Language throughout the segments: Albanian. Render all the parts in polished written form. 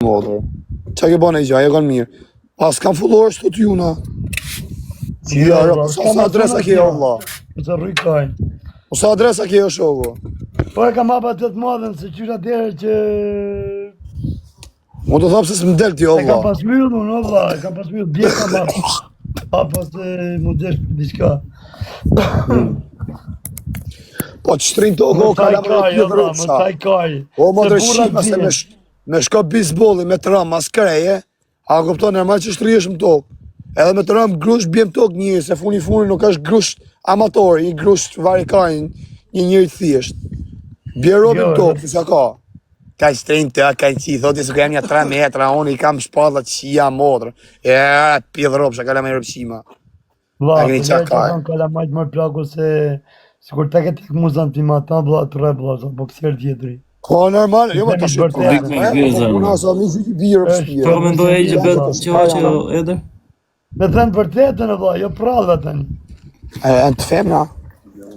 Modër. Qa ke bane i gjaj, e kanë mirë. Pas kam fulluar shtë të juna. Sa adresa ke o vla? Sa rrikaj. Sa adresa ke o shogo? Po e kam hapa të madhen se qysh atyre që... Mo të thapë se s'm del ti o E kam vla. pas myrë unë o vla, e kam pas myrë, bje kam hapa se mu desh për diçka. Po të shtrin të ogo kalamaj të Më tajkaj. O mo dërshima se me shko bisbolli me të ramë mas kreje, a kupton normal që shtriesh më tokë. Edhe me të ramë grush bjem tokë një, se funi nuk është grush amatori, një grush varikajnë, një njëri thjesht. Bje robin tokë, pësa ka. Ka shtrin të, ka qi, thoti su kem një 3 metra, unë i kam shpadlat qia modrë. Pjedhë ropsha, kalamaj rëpshima. Vla, të gjaj që kanë kalamajt më plaku se... Si kur të këtë mu zanë t'ima ta, bla, të rej, bla, po pësjerë tjetëri. Po, normal, jo më të shqipë. Unë aso, mi zhyti birë për shpirë. Po, me ndoj e që betë që hoqë edhe? Me thënë vërtetën, bla, jo prallë vetën. E në të femna?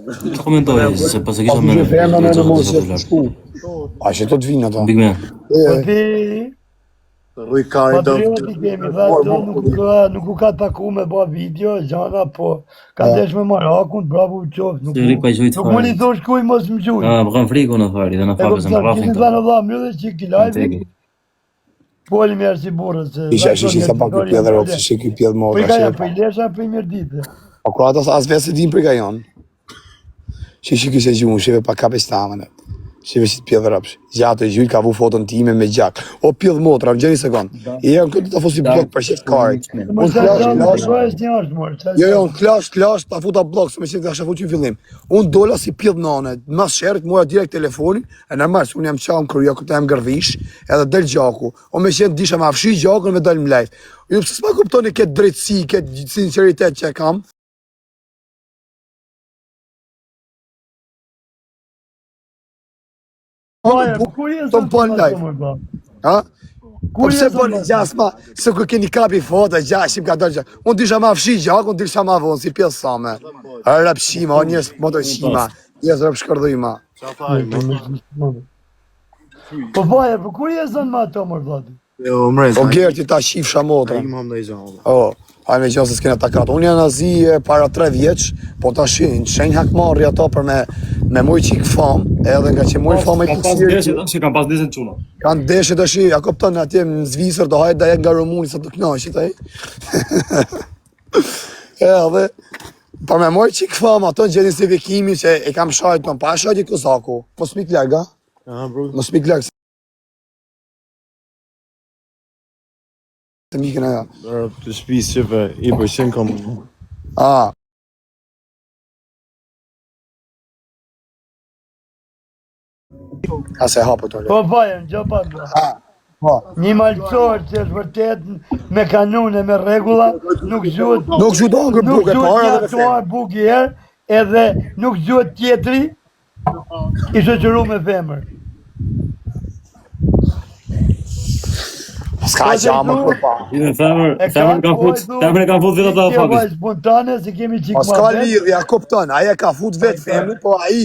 Të komentoj e që se pas e kisha me në femna me në mos e të shku. A që të të vinë ato. Big man. Po ti... Rujkari do... Patrioti kemi, dhe nuk u ka taku me ba video, gjana, po ka desh me marakun, bravo u qoftë. Nuk më një thosh kuj mos më gjuj. Më kam friku në fari dhe në fakë se më rafin të. Kini thënë vla, mjëllë që ki live, poli mjerë si burët. Isha sa pak për pjedhe ropë, që ki pjedhe modra. Për i ka janë për i lesha, për i mirë ditë. O kura ato as vesë din për i ka janë. Që kise gjumë, shive pa kape stamën. Shive që të pjedhe rëpsh. Gjatë e gjujt ka vu foton time me gjak. O pjedhe motra, më gjeni sekund. I e në këtë të fosi blok për shqeft karit. Unë klash, ta futa blok, se me qenë të asha fuqin fillim. Unë dola si pjedhe nane, mas shërët, mora direkt telefonin, e nërmarë, se unë jam qamë kërja, këtë jam gërvish, edhe del gjaku. O me qenë disha me afshi gjakun me dal më live. Ju pëse s'ma kuptoni këtë drejtësi, këtë sinceritet që e kam. Të më përnë live. Ha? Përse përnë gjasma, se ku keni kapi foto, gjashim ka dërgjë. Unë disha ma fshi gjak, unë disha ma vonë, si pjesë same. Rëpshima, o njës motoshima, njës rëpshkërdojma. Po baje, për kur je zënë ma të mërë dhati? O gjerti ta shifsha motra. A me qënë se s'kena takat. Unë janë azi para 3 vjeç, po ta shenjë hakmarri ato për me moj qik famë, edhe nga që moj famë e kësirë. Kam pas deshen quna. Kanë deshet të shi, a kopton atje në Zvicër, do hajt da jetë nga Rumuni, sa të knashit, edhe, për me moj qik famë, ato në gjedin si vikimi që e kam shajt në pa shajt i Kozaku. Mos mik larga? Mos mik larga. Të mikën aja. Të shpisë qëve i përshin kom... A se hapë të Po baje, në gjë pa një malqorë që është vërtet me kanune, me regula, nuk zhut... Nuk zhut angër buk e para dhe me femë. Nuk zhut buk i herë, edhe nuk zhut tjetri, i shëqëru me femër. Ska që amë kërpa. Femër e kam fut vetë ato fakës. Kjo vajzë spontane, se kemi qikë ma vetë. Ska lidhja, kupton, aja ka fut vetë femër, po aji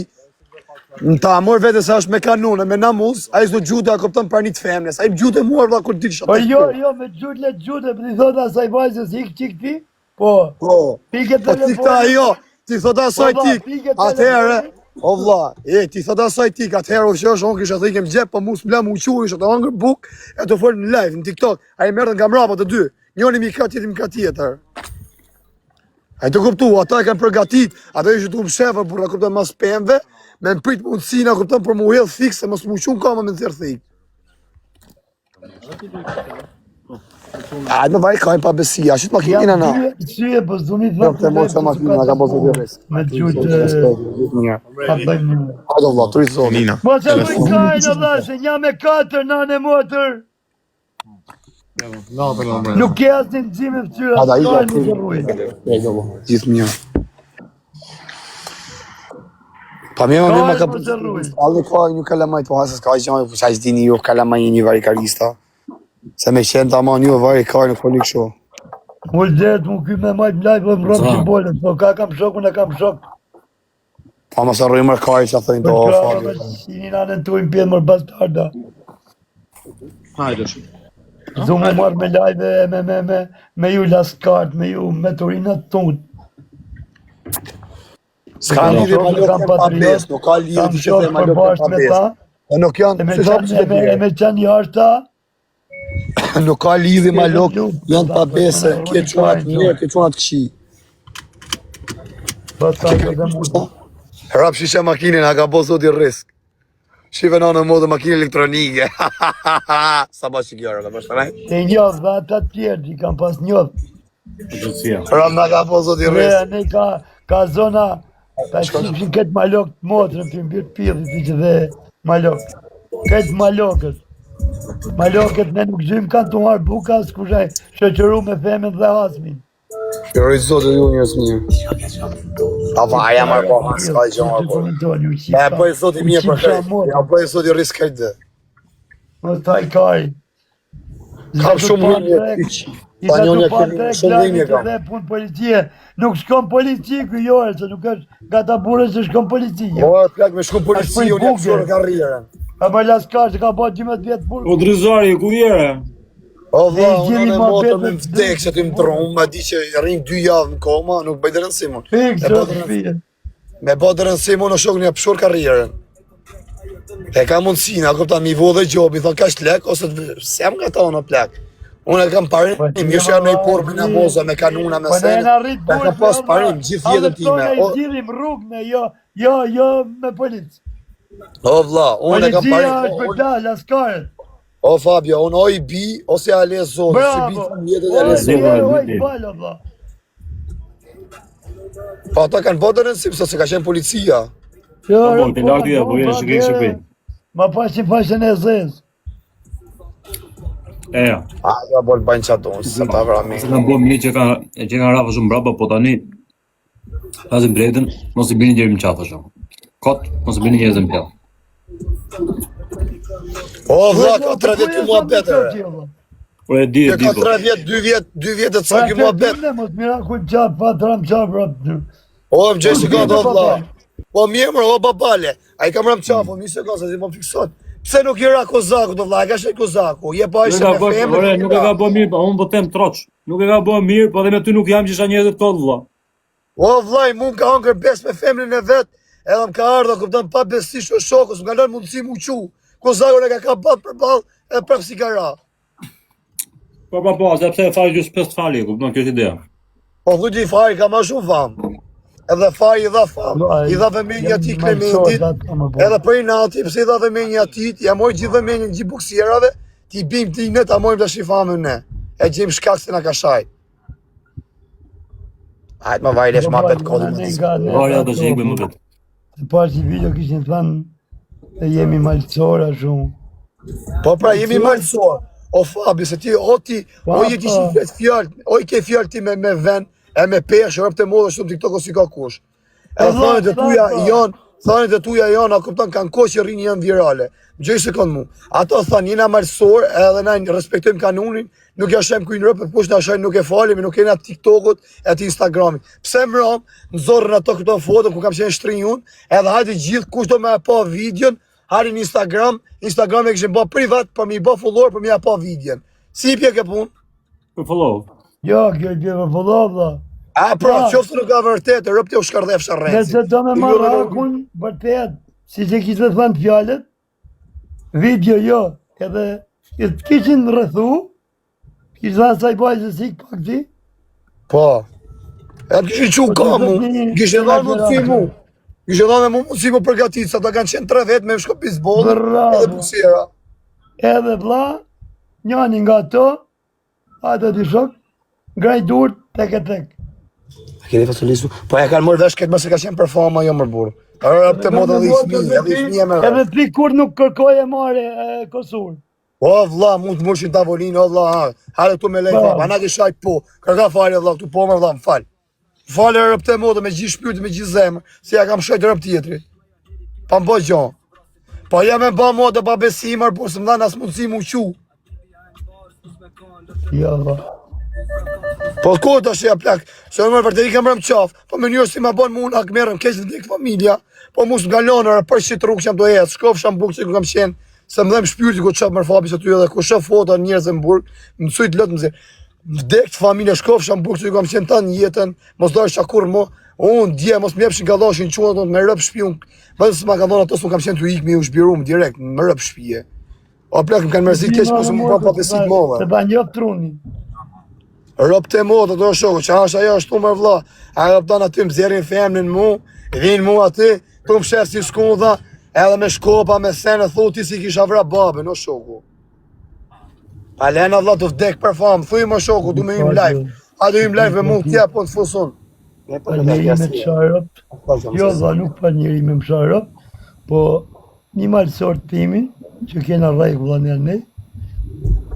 në ta amor vetë se është me kanune, me namuz, aji s'do gjute, a kupton për një të femnes, aji gjute muar vla kur t'i shatë. Po jo, me gjute, le gjute, për t'i thot asaj vajzës ik qik ti, po, pike telefon. Po ti thot asaj tik, atëherë, o vla, ti thot asaj tik, atëherë u shësh, unë kisha thikem gjep, po mu s'mla mu qu, isha të angër buk, e të folë në live, në TikTok, a i mërën nga mrapa të dy, njoni mi ka tjetim ka tjetër. A i të kuptu, ata e kanë përgatit, ata ishë të më shefër, burra kupton mas pëmve, me më prit mundësina, kupton, për mu hellë fikse, mos mu qunë kama me në thërë thik. A me vaj kajnë pa besia, ashtë makinina na. Syje, po s'du mi thë të mojë që makinina, ka bozo dhe risk. Me të gjutë... Pa të bëjmë një. Hajdo vla, 3 zoni. Po që më kajnë, vla, se një me 4, nane motër. Nuk ke asë një nëzime të tyra, kajnë më të rrujë. Gjithë mjë. Pa me ma ka përë, alë kajnë një kalamajt, po hasës ka gjojnë, po qaj s'dini ju kalamaj një varikarista. Se me qenë ta ma një vari kajnë në kolik sho. Mullë dhejtë mu kuj me majtë mlaj, po më rëmë që bollet, po ka kam shok, unë e kam shok. Pa më së rrimër kajnë që a thëjnë të ofalë. Si një nanë të ujmë pjetë mërë bastarda. Hajde. Zo më marrë me live me ju laskart, me ju me turinat tonë. S'ka lidhje Malok pa besë, nuk ka lidhje Kam ti që shoh the Malok përbashkë pa me besë. ta. Po nuk janë, Me se sa pse me qenë jashta. nuk ka lidhje Malok, janë pa besë, ke çunat mirë, ke çunat këqij. Pastaj edhe mu. Rap shisha makinën, a ka bo zoti risk. Shive në modë makinë elektronike. Sa ba që kjore, dhe përshë nej? E njëvë dhe ata të tjerë, i kam pas njëvë. Gjithësia. Rap nga ka bo zoti risk. Ne ka zona, ta shqipshin këtë malok të motrën, të mbyrë pillit i që dhe malok. Këtë malokët. Malokët ne nuk zhymë kanë të marë buka, s'kushaj shëqëru me femen dhe hasmin. Këroj zotë ju njës mirë. A vaja marë po, s'ka i gjonë po. E bëj zoti mirë për kajtë. Ja bëj zoti risk kajtë dhe. Më taj kaj. Kam shumë rëmje kyqë. I sa të parë shumë rëmje kam. Dhe punë policie. Nuk shkon polici këjore, se nuk është gata burë që shkon policie. Po, plak me shkon polici, unë jam shurë karrierën. A më laskar që ka ba 12 vjetë burë. O Drizari, ku jere? O vla, unë në motër me më vdek që ti më dronë, ma di që rrinë 2 javë në koma, nuk bëjtë rëndësimon. Me bëjtë rëndësimon në shok një pëshur karrierën. E ka mundësina, a këpta mi vo dhe gjobi, thonë ka shlek, ose të sem nga ta në plak. Unë e kam parim, jo që jam në i porë në boza, me kanuna, me senë, e ka pas parim, gjithë jetën time. A dhe gjirim rrugme, jo me policë. O vla, unë e kam Policia është për ta, laskarët. O Fabio, unë oj bi, ose ale zonë, si bi të mjetët e ale zonë. Oj, bala, vla. Pa ata kanë bëtë rëndësim, se ka qenë policia. Po, të lartë dhe, po jene shkej shkej. Ma pashin fashën e zezë. E ja. A, ja bolë bajnë që ato, se ta vra me. Se kanë bom një që kanë rafa shumë braba, po tani Lazim bredën, mos i bini njëri më qatë shumë. Kot, mos i bini njëri më pjallë. O, vla, ka 3 vjetë të mua betër. Po e di, Ka po. 3 vjetë, 2 vjetë të ca kjo mua betë. Mos mira ku qapë, pa tram qapë, O, më gjej se ka do vla. Po mjemër, o babale. A i kam rëm qafë, mi se ka, se si më fiksot. Pse nuk i ra Kozaku do vla, e ka shej Kozaku. Je pa ishe me femë. Nuk e ka bo mirë, unë po them troç. Nuk e ka bo mirë, po dhe me ty nuk jam që isha njerëzit tot vla. O, vla, i mund ka hangër bes me femrin e vetë. Edhe më ka ardha, kupton pa besish o shokës, më ka lënë mundësi mu qu. Kozaku e ka batë për balë, e prap si ka ra. Po, sepse e fali gjusë 5 fali, kupton kjo është ideja. Po, dhujti i fari ka ma shumë famë. Edhe fari i dha famë, i dha vëmenja ti Klementit, edhe për i nati, pëse i dha vëmenja ti, ja moj gjithë vëmenjën gjithë buksierave, ti bim ti ne, ta mojmë të shi famë në ne. E gjimë shkak se nga ka shaj. Ajtë ma vajlesh ma betë kodin më të zë. Varja do që ikbe më vetë. Të pas që video kishin thënë, e jemi malësora shumë. Po pra, jemi malësor. O Fabi, se ti, o jeti që flet fjallë, o i ke fjallë ti me ven, e me peshë, rëpë të modë shumë TikTok o si ka kush. E thonit e tuja janë, a kupton, kanë kohë që rrinë janë virale. Më gjëjë se kanë mu. Ato thënë, jena malësor, edhe na respektojmë kanunin, nuk ja shem kujnë rëpë, kush na shem nuk e falim, nuk e na TikTokut e të Instagramit. Pse më ram, në zorën ato këto foto, ku kam qenë shtrinj unë, edhe hajtë gjithë kush do me e pa videon, harin Instagram e këshin ba privat, për mi ba follower, për mi e pa videon. Si i pje ke pun? Për follow. Jo, kjo i pje për follow, vla. A, pra, qoftë nuk ka vërtet, rëpë të u shkardhef sharrenci. Nëse do me marrë akun, vërtet, si që kishtë thënë fjallet, video jo, edhe kishin rëthu, kishtë thënë saj bajë se si pak ti. Po. E më kishin që ka mu, kishin dhanë mundësi mu. Kishin dhanë mu mundësi mu përgatit, sa ta kanë qenë 3 vetë me më shko pisbol, edhe buksiera. Edhe vla, njani nga to, atë t'i shok, graj dur, tek e tek. Keni fasolisu? Po e kanë mërë vesh këtë mëse ka qenë për fama jo mërë burë. Rëpë të modë edhe i fëmija me edhe ti kur nuk kërkoj e mare kosur. O vla, mund të mërshin tavolinë, o vla, hale këtu me lejtë, pa na ke shajt po, kërka fali vla, këtu po më vla, më falë. Falë rëpë të modë me gjithë shpyrtë, me gjithë zemë, si ja kam shajt rëpë tjetëri. Pa më bëjë gjonë. Po ja me ba modë, pa besimër, por së më dhanë asë mundësi mu qu. Jo, vla. Po kohë të shëja plak, se në mërë vërtet i kam rëmë qafë, po me njërë si ma banë mu unë akë merëm keqë dhe dikë familja, po mu së galonër, për shqitë rrugë që jam do jetë, shkofë sham bukë që ku kam qenë, se më dhem shpyrti ku çap mërfabi se ty edhe ku shoh foto njerëz në burg, mësoj të lot mëse. Vdek familja shkofsha në burg që kam qenë tanë jetën, mos dosh kur mo. Unë dje mos më jepshin gallashin çuan me rrap shtëpiun. Vetëm s'ma kanë dhënë ato s'u kam qenë të ikmi u zhbirum direkt me rrap shtëpie. O plak më kanë mërzitur keq mos më pa besit molla. Se ba njoft trunin. Rop të moda do shoku, që është ajo ashtu më vëlla. A rop aty më zjerrin femnin mu, vin mu aty, tu më shef si skundha, edhe me shkopa, me senë, thu ti si kisha vra babën, o shoku. A lena vëlla të vdek për famë, thuj më shoku, du me im live. A du im live me mu tja, po të fusun. Njeri me të sharop, jo dha nuk pa njeri me më sharop, po një malësor timin, që kena rregulla në ne,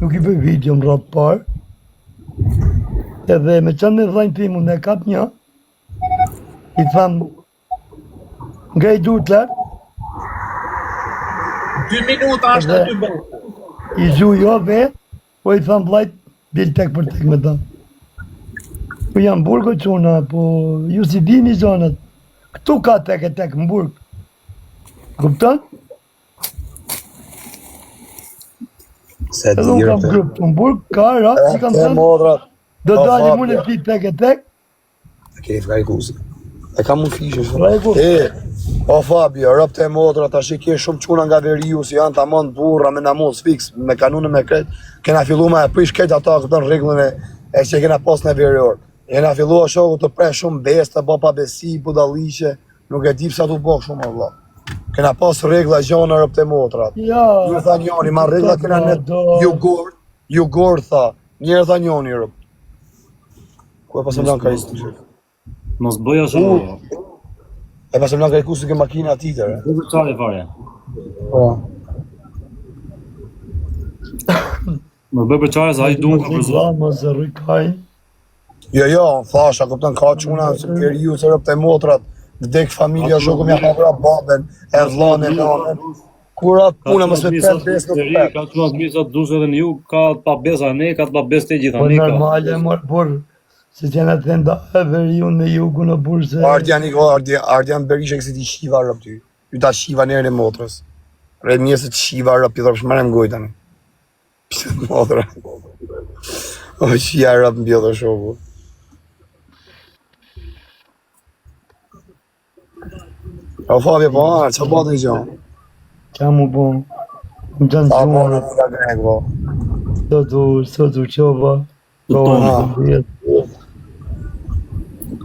nuk i bëj video më ratë parë, edhe me qënë me dhajnë timu në kap një, i thamë, nga i duhet lartë, 2 minuta është aty bërë. i gju jo vetë, po i thamë vlajt, bil tek për tek me ta. Po jam burgo quna, po ju si dini zonët, këtu ka tek e tek në burg. Kupton? Se Edhe unë kam grup të në burg, ka rast, si kam thënë, modrat. do dalim unë e ti tek e tek, Ke frai kuzi. E kam unë fishë. Rregull. O Fabio, rëp të modra, ta shi ke shumë quna nga veriu, si janë tamam burra me namus fix, me kanune me kret, kena fillu me e prish kret ata këtën reglën e që kena pas në verior. Kena fillu a shoku të pre shumë besta, bo pa besi, budalliqe, nuk e di psa tu bo shumë valla. Kena pas regla gjona rëp të modrat. ja, Ju tha njoni, ma regla kena në ju gor tha, njerë tha njoni rëp. Ku e pasëm lan ka istë? Mos bëja shumë. E pasëm lan ka i kusë ke makina titër. Do të çfarë fare. Po. Më bëj për çfarë sa ai duan ka përzuar. vëlla, mos e rrikajnë, Jo, thasha, kupton ka çuna se periu se rëp të motrat, vdek familja shoku mja pa vra babën, e vllën e nanën. Kur atë puna mos me të besë nuk Ka pet. çuna të mirë sa duhet edhe në ju, ka pa besa ne, ka pa besë të gjitha po ne. ka. normale mor, por, se që në të nda e veriun me jugu në burë se... Ardian Berisha kësi ti shiva rëp ty. Ju ta shiva njerën e motrës. Red njëse të shiva rëp, i thërë shmarem gojtën. Pisët motra. O shia rëp në bjodë shoku. O Fabio, po anë, që po të një gjonë? Qa mu bo, më të në A po gjumë, në të grek, po. së të qova, po Aha. në vjetë.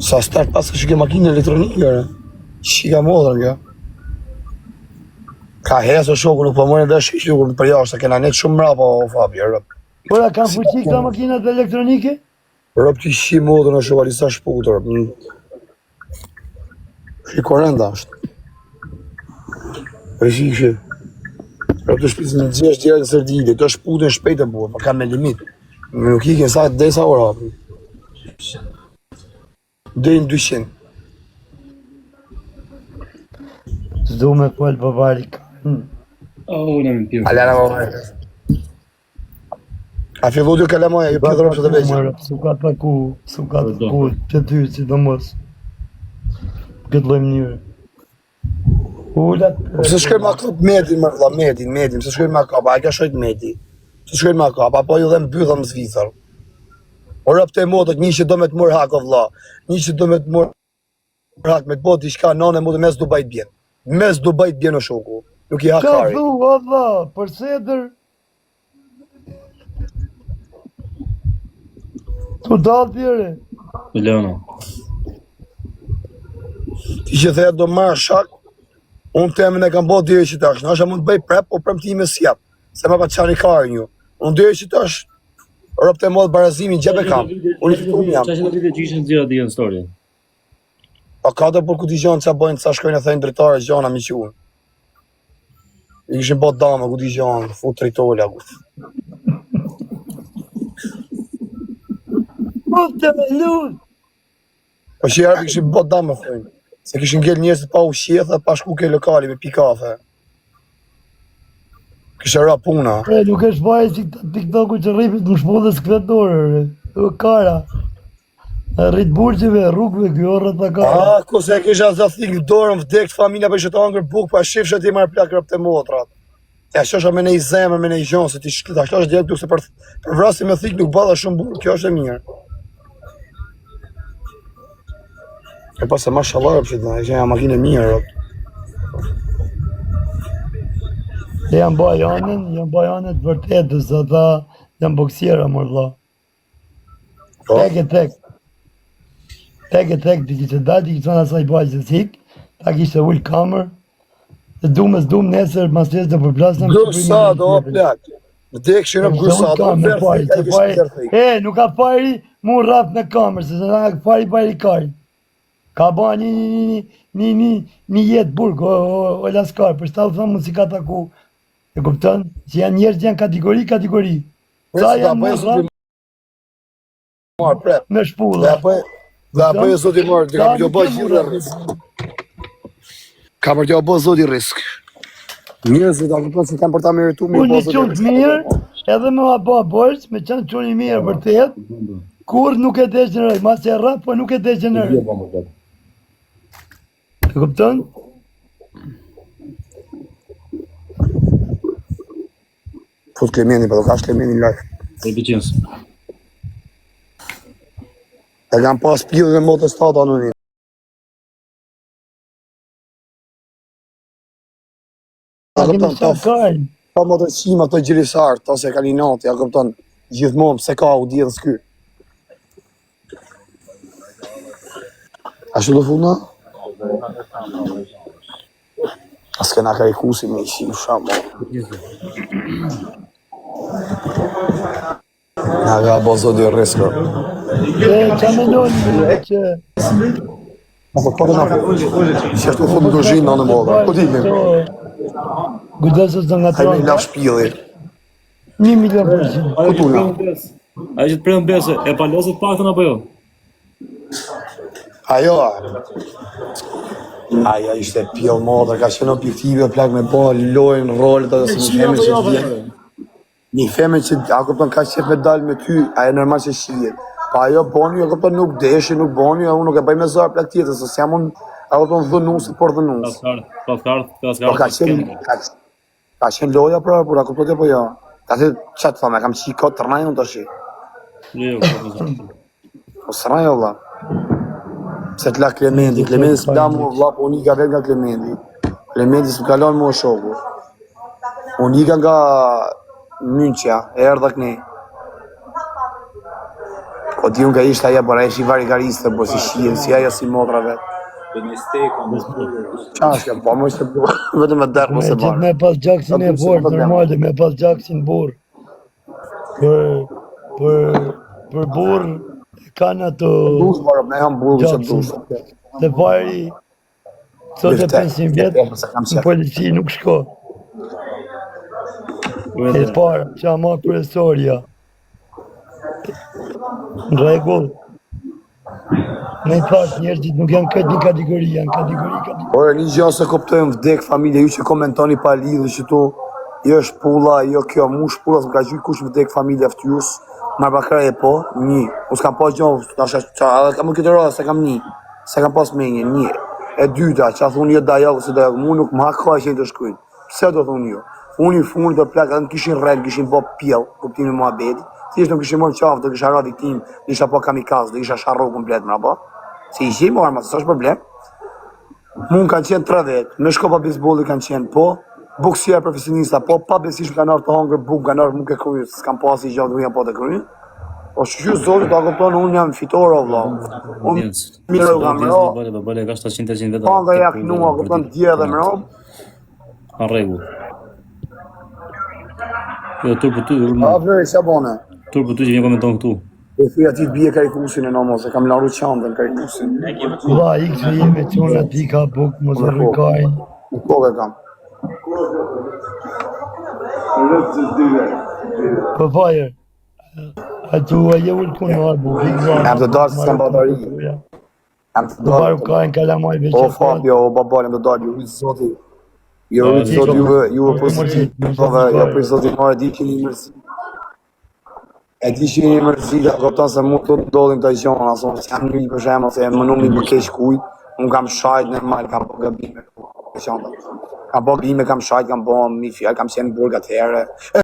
Sa start pas kështë ke makinë elektronike, re. Shika modrën, kjo. Ka hesë o shoku, nuk po mërën dhe shqyqyur për jashtë, kena net shumë mrapa, o Fabio, rëp. Pora, kam fuqi këta makinat elektronike? Rëp që shi modrën o shoku, alisa shputur. Shi korenda është. Po shi shi. Rëp të shpisë në gjesh tjera të sërdili, të shputin shpejt e buë, pa ka me limit. Nuk i kënë sa desa ora. Dejnë 200. Zdo me pëllë bavari ka. Oh, në më pjë. Alena më vajtë. A fillu dy kalemoja, ju pjëdhërëm që të veqë. Su ka taku, su ka taku, që ty, si të mos. Këtë loj mënyrë. Ullat... Se shkoj ma kap medin, më vëlla, medin, se shkoj ma kap, a ka shojt medi. Se shkoj ma kap, apo ju dhe më bythëm zvithër. O rëp të modët, një që do me të mërë hak, o vëlla. Një që do me të mërë hak, me të botë i shka nane, mu dhe mes Dubajt bjen. Mes Dubajt bjen o shoku. Nuk i Ka hakari. thu, valla, për sedër... Tu dalë tjere. Leona. Ti që theja do marrë shak, unë temin e kam bo diri që tash. Nasha mund të bëj prep, po premtime s'jap. Se ma pa qani kari një. Unë diri që tash, rëp të modë barazimin gjep e kam. Unë i fitum jam. Qa që të vite që ishën zira di në story? A ka të për kuti gjonë që bëjnë sa shkojnë e thejnë drejtare gjona mi që unë. I kishin bot dame, kuti gjonë, fut drejtolja. Po të me lunë. Po që jarë kishin bot dame, thëjnë. Se kishin ngell njerëzit pa ushqethe, pa shku ke lokali me pi kafe. Kishe ra puna. E, nuk është baje si këta TikToku që rripit më shpodhe s'kvetore, re. Kara. Rrit burgjeve, rrugve, kjo rrët të kara. A, ku se kisha zathik dorën vdekt familja për që të angër buk, pa shifshet i marrë plak rëp të motrat. Ja shosha me nej zemër, me nej gjonë, se ti shkita, ashtu është direkt se për vrasi me thik nuk balla shumë burë, kjo është e mirë. E pas se mashallah, që të që janë makinë e mirë, rot. Janë bajanët vërtet, dhe sa tha, janë boksiera, mor vlla. Po. Tek e tek, di kishte dalë, di kishte asaj bajë se hik, ta kishte ull kamër, dhe dum nesër, mas nesër dhe përplasnëm. Grusa do plak. Më tek shirëm grusa do E, nuk ka fari mu rraf në kamër, se se nga fari kari. Ka ba një jetë burg, o laskar, për shta u thëmë mund si ka taku. E kuptën? Që janë njerës që janë kategori. Sa janë mu rraf me shpulla. Dhe apo e zoti marë, dhe kam t'jo bëj gjithë risk. Kam t'jo bëj zoti risk. Njerëzit a kupton se kanë për ta meritu mirë. Unë një qënë mirë, edhe me ma ba borç, me qënë qënë i mirë vërtet, kur nuk e degeneroj, ma se rrap, po nuk e degeneroj. E kupton? Fut Klemeni, për do kash Klemeni lak. E biqins. E kam pas pjellë dhe motës tata në një. A kemi shakajnë. Pa më të qima të gjirisartë, ta se ka një natë, ja këpëton gjithmonë, pse ka u djetë s'ky. Ashtu do funa? As kena karikusi me ishi, shamë. Nga ka bo zodi risko. Qa menoni që... Po të nga që ashtu fund në dozhinë në në modë, po t'imim. Gujdesës dhe nga Hajme i tronë, laf shpilli. 1 milion %. Ai që të prem besë, e palosit paktën apo jo? Ajo, aja ishte pjellë modër, ka qenë objektive, plak me bo lojnë, rolët, edhe se një femë që vjetë. Një femë që, a këpën ka qef me dalë me ty, a e normal që shijet. Pa ajo boni, a këpën nuk deshi, nuk boni, a unë nuk e bëj me zarë plak tjetës, se jam unë, a këpën dhënusë, por dhënusë. Ka qenë loja pra, a këpën të po ja. Ka të që të thome, kam qi këtë të rnajnë të shi. Po së rnajnë, vla. Se t'la Klementi s'pla mu vla, po unë i ka vet nga Klementi. Klementi s'm kalon mu o shoku. Unë i ka nga Mynqja, e erdha këni. Po ti unë ka ishte aja, bora ishi varikariste, po si shien, si aja si motra vet. Qa është, po më ishte vetëm e derë, po se Gjithë barë. me pas gjaksin e borë, normale, me pas gjaksin borë. Për borë, kanë ato Dusë, barë, ne jam burë që gjaksin. dusë. Dhe pari, sot e 500 vjetë, në polici nuk shko. E para, që ama kërësorja. Në regull. Me i thash njerëzit nuk janë këtë një kategori, janë kategori. Ore, një gjë se kuptojmë vdek familje, ju që komentoni pa lidhë që tu, jo shpulla, jo kjo, mu shpulla, s'm ka gjyj kush vdek familje ftyrus, marrë bakra e po, një. Unë s'kam pas gjohë, edhe kam këtë rrë, se kam një, se kam pas menje, një. E dyta, që a thunë jo dajallë, se dajallë, mu nuk më haka e që të shkujnë. Pse do thunë jo? Unë i funit të plak, edhe në kishin rrel, kishin bo pjell, kuptimin mua beti, thjesht nuk kishin morë qafë, do kisha ra viktim, do isha po kamikaz, do isha sharro komplet më apo. Se i qim arma, se s'është problem. Mun kanë qenë 3 vetë, me shkopa bizbolli kanë qenë po, boksier profesionista po, pa besish kanë arë të hangër buk, kanë arë nuk e kryjë, s'kam pas i gjatë duja po të kryjë. O që zotit, a këptonë, unë jam fitore, o vla. Unë mirë u kam ro, pa nga jak nua, këptonë dje dhe më ro. Në rregull. Jo, turpë ty, A vërë, që bone? turpë ty që vjen komenton këtu. E thuja ti bje karikusin e nomo, se kam laru qandën karikusin. Va, i këtë jemi të unë ati ka buk, mos e rëkajnë. Në kohë e kam. Po fajer, a tu a je ullë kënë arbu, Jam të dalë se s'kam batari. Jam të Po dalë. baru kajnë kalamaj veç O e Fabio, o babal, jam të dalë, ju rritë zoti. Ju rritë zoti, ju e përsi. Jo për zoti marë, di që një mërsi. E di që një mërsi, ka këptan se mu të dollin të gjonë, aso se jam një për shemë, se më nuk një për kesh kujt, unë kam shajt normal, kam për gabime. Kam bo bime, kam shajt, kam bo mi fjallë, kam qenë në burg atëherë.